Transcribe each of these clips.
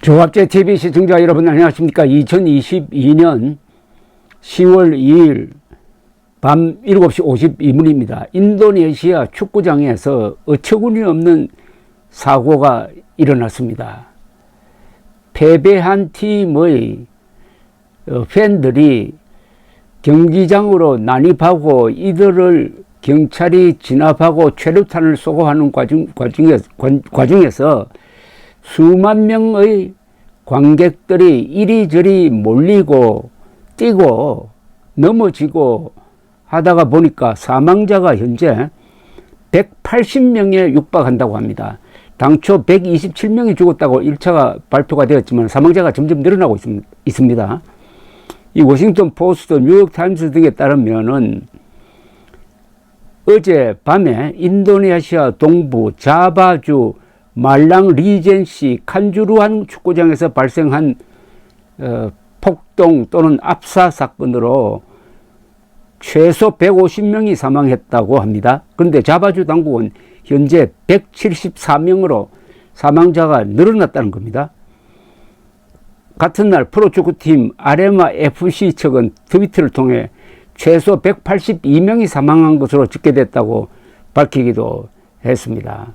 조합제 TV 시청자 여러분 안녕하십니까. 2022년 10월 2일 밤 7시 52분입니다. 인도네시아 축구장에서 어처구니 없는 사고가 일어났습니다. 패배한 팀의 팬들이 경기장으로 난입하고 이들을 경찰이 진압하고 최루탄을 쏘고 하는 과정에서 수만 명의 관객들이 이리저리 몰리고 뛰고 넘어지고 하다가 보니까 사망자가 현재 180명에 육박한다고 합니다. 당초 127명이 죽었다고 1차가 발표가 되었지만 사망자가 점점 늘어나고 있습니다. 이 워싱턴 포스트, 뉴욕타임스 등에 따르면은 어제 밤에 인도네시아 동부 자바주 말랑 리젠시 칸주루안 축구장에서 발생한 폭동 또는 압사 사건으로 최소 150명이 사망했다고 합니다. 그런데 자바주 당국은 현재 174명으로 사망자가 늘어났다는 겁니다. 같은 날 프로축구팀 아레마 FC 측은 트위터를 통해 최소 182명이 사망한 것으로 집계됐다고 밝히기도 했습니다.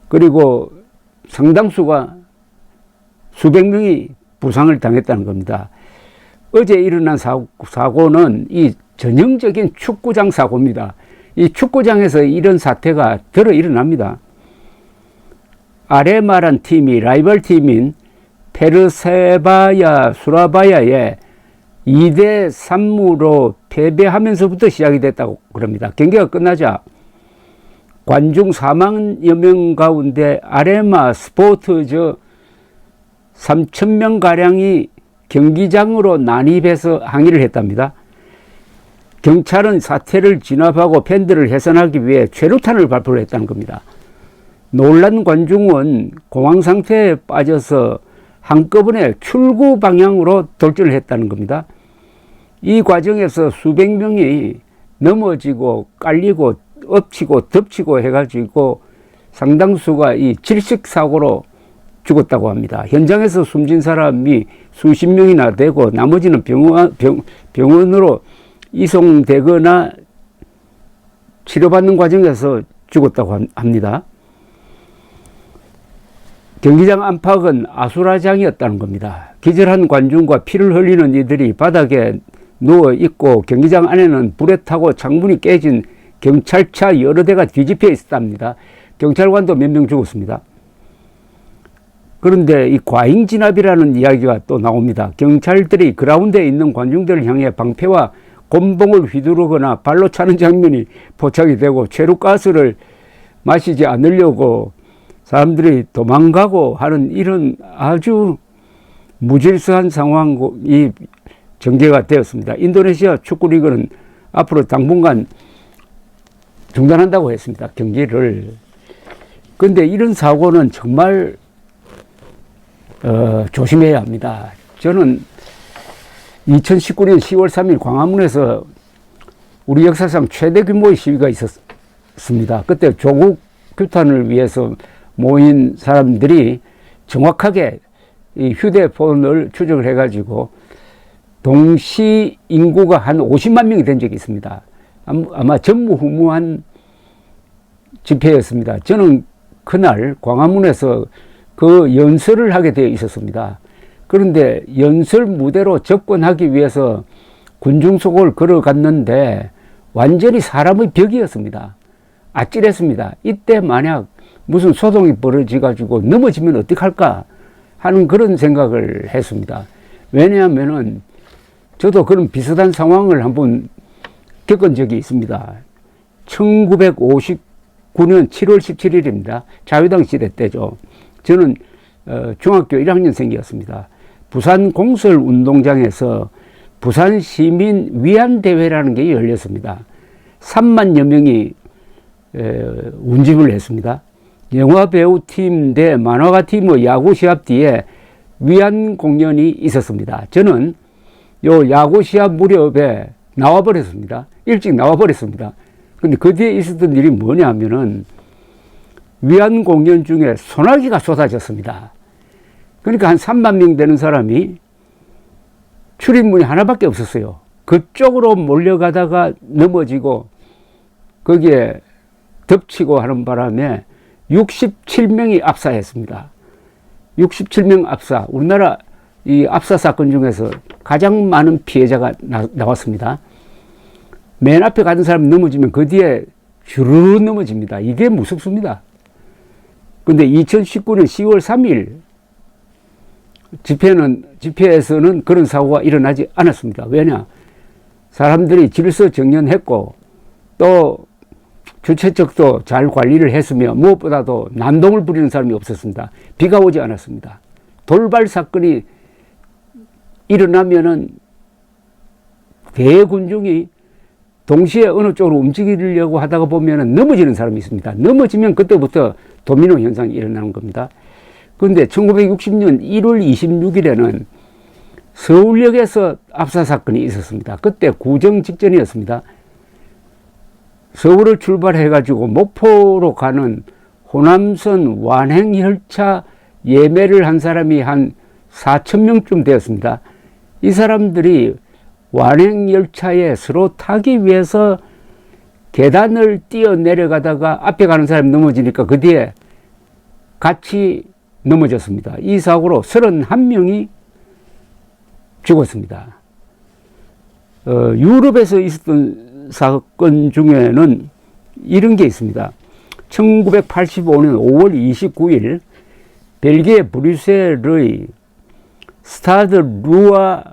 그리고 상당수가 수백 명이 부상을 당했다는 겁니다. 어제 일어난 사고는 이 전형적인 축구장 사고입니다. 이 축구장에서 이런 사태가 들어 일어납니다. 아레마란 팀이 라이벌 팀인 페르세바야 수라바야에 2대3으로 패배하면서부터 시작이 됐다고 그럽니다. 경기가 끝나자 관중 4만여 명 가운데 아레마 스포츠저 3,000명가량이 경기장으로 난입해서 항의를 했답니다. 경찰은 사태를 진압하고 팬들을 해산하기 위해 최루탄을 발표를 했다는 겁니다. 놀란 관중은 공황 상태에 빠져서 한꺼번에 출구 방향으로 돌진을 했다는 겁니다. 이 과정에서 수백 명이 넘어지고 깔리고 엎치고 덮치고 해가지고 상당수가 이 질식사고로 죽었다고 합니다. 현장에서 숨진 사람이 수십 명이나 되고 나머지는 병원으로 이송되거나 치료받는 과정에서 죽었다고 합니다. 경기장 안팎은 아수라장이었다는 겁니다. 기절한 관중과 피를 흘리는 이들이 바닥에 누워 있고 경기장 안에는 불에 타고 창문이 깨진 경찰차 여러 대가 뒤집혀 있었답니다. 경찰관도 몇 명 죽었습니다. 그런데 이 과잉 진압이라는 이야기가 또 나옵니다. 경찰들이 그라운드에 있는 관중들을 향해 방패와 곤봉을 휘두르거나 발로 차는 장면이 포착이 되고 최루가스를 마시지 않으려고 사람들이 도망가고 하는 이런 아주 무질서한 상황이 전개가 되었습니다. 인도네시아 축구리그는 앞으로 당분간 중단한다고 했습니다. 경기를. 그런데 이런 사고는 정말 조심해야 합니다. 저는 2019년 10월 3일 광화문에서 우리 역사상 최대 규모의 시위가 있었습니다. 그때 조국 규탄을 위해서 모인 사람들이 정확하게 이 휴대폰을 추적을 해가지고 동시 인구가 한 50만 명이 된 적이 있습니다. 아마 전무후무한 집회였습니다. 저는 그날 광화문에서 그 연설을 하게 되어 있었습니다. 그런데 연설 무대로 접근하기 위해서 군중 속을 걸어갔는데 완전히 사람의 벽이었습니다. 아찔했습니다. 이때 만약 무슨 소동이 벌어지가지고 넘어지면 어떡할까 하는 그런 생각을 했습니다. 왜냐하면은 저도 그런 비슷한 상황을 한번 겪은 적이 있습니다. 1959년 7월 17일입니다. 자유당 시대 때죠. 저는 중학교 1학년생이었습니다. 부산 공설운동장에서 부산 시민 위안대회라는 게 열렸습니다. 3만여 명이 운집을 했습니다. 영화배우팀 대 만화가팀의 야구시합 뒤에 위안 공연이 있었습니다. 저는 요 야구시합 무렵에 나와버렸습니다. 일찍 나와버렸습니다. 근데 그 뒤에 있었던 일이 뭐냐 하면은 위안 공연 중에 소나기가 쏟아졌습니다. 그러니까 한 3만 명 되는 사람이 출입문이 하나밖에 없었어요. 그쪽으로 몰려가다가 넘어지고 거기에 덮치고 하는 바람에 67명이 압사했습니다. 67명 압사. 우리나라 이 압사 사건 중에서 가장 많은 피해자가 나왔습니다. 맨 앞에 가던 사람이 넘어지면 그 뒤에 주르르 넘어집니다. 이게 무섭습니다. 근데 2019년 10월 3일 집회에서는 그런 사고가 일어나지 않았습니다. 왜냐? 사람들이 질서 정연했고 또 주최 측도 잘 관리를 했으며 무엇보다도 난동을 부리는 사람이 없었습니다. 비가 오지 않았습니다. 돌발 사건이 일어나면은 대군중이 동시에 어느 쪽으로 움직이려고 하다가 보면은 넘어지는 사람이 있습니다. 넘어지면 그때부터 도미노 현상이 일어나는 겁니다. 그런데 1960년 1월 26일에는 서울역에서 압사 사건이 있었습니다. 그때 구정 직전이었습니다. 서울을 출발해가지고 목포로 가는 호남선 완행열차 예매를 한 사람이 한 4,000명쯤 되었습니다. 이 사람들이 완행열차에 서로 타기 위해서 계단을 뛰어 내려가다가 앞에 가는 사람이 넘어지니까 그 뒤에 같이 넘어졌습니다. 이 사고로 31명이 죽었습니다. 유럽에서 있었던 사건 중에는 이런 게 있습니다. 1985년 5월 29일 벨기에 브뤼셀의 스타드 루아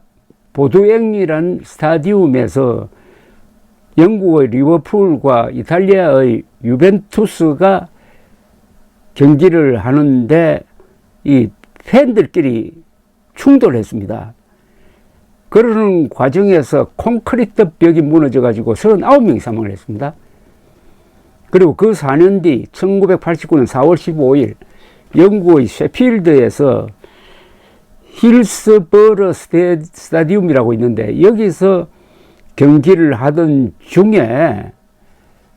보드앵이라는 스타디움에서 영국의 리버풀과 이탈리아의 유벤투스가 경기를 하는데 이 팬들끼리 충돌했습니다. 그러는 과정에서 콘크리트 벽이 무너져 가지고 39명이 사망을 했습니다. 그리고 그 4년 뒤 1989년 4월 15일 영국의 셰필드에서 힐스버러 스타디움이라고 있는데 여기서 경기를 하던 중에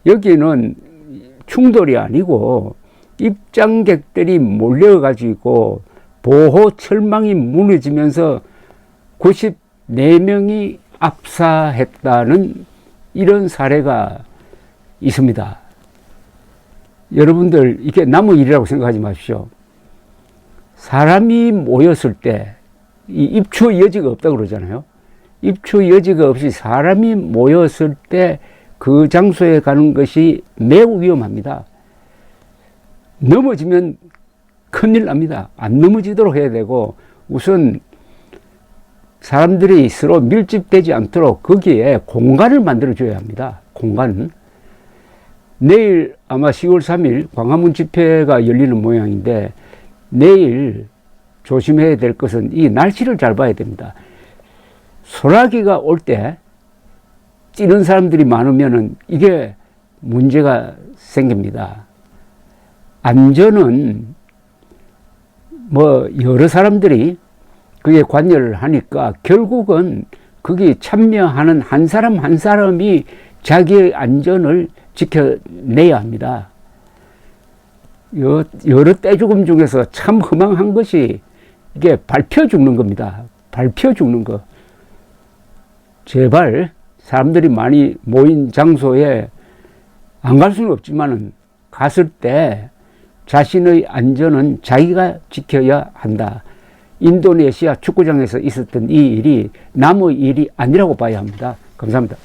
여기는 충돌이 아니고 입장객들이 몰려가지고 보호 철망이 무너지면서 94명이 압사했다는 이런 사례가 있습니다. 여러분들 이게 남의 일이라고 생각하지 마십시오. 사람이 모였을 때 이 입추의 여지가 없다고 그러잖아요. 입추의 여지가 없이 사람이 모였을 때 그 장소에 가는 것이 매우 위험합니다. 넘어지면 큰일 납니다. 안 넘어지도록 해야 되고 우선 사람들이 서로 밀집되지 않도록 거기에 공간을 만들어줘야 합니다. 공간은. 내일 아마 10월 3일 광화문 집회가 열리는 모양인데 내일 조심해야 될 것은 이 날씨를 잘 봐야 됩니다. 소나기가 올 때 뛰는 사람들이 많으면은 이게 문제가 생깁니다. 안전은 뭐 여러 사람들이 그게 관여를 하니까 결국은 거기 참여하는 한 사람 한 사람이 자기의 안전을 지켜내야 합니다. 여러 떼죽음 중에서 참 허망한 것이 이게 밟혀 죽는 겁니다. 밟혀 죽는 거. 제발 사람들이 많이 모인 장소에 안 갈 수는 없지만은 갔을 때 자신의 안전은 자기가 지켜야 한다. 인도네시아 축구장에서 있었던 이 일이 남의 일이 아니라고 봐야 합니다. 감사합니다.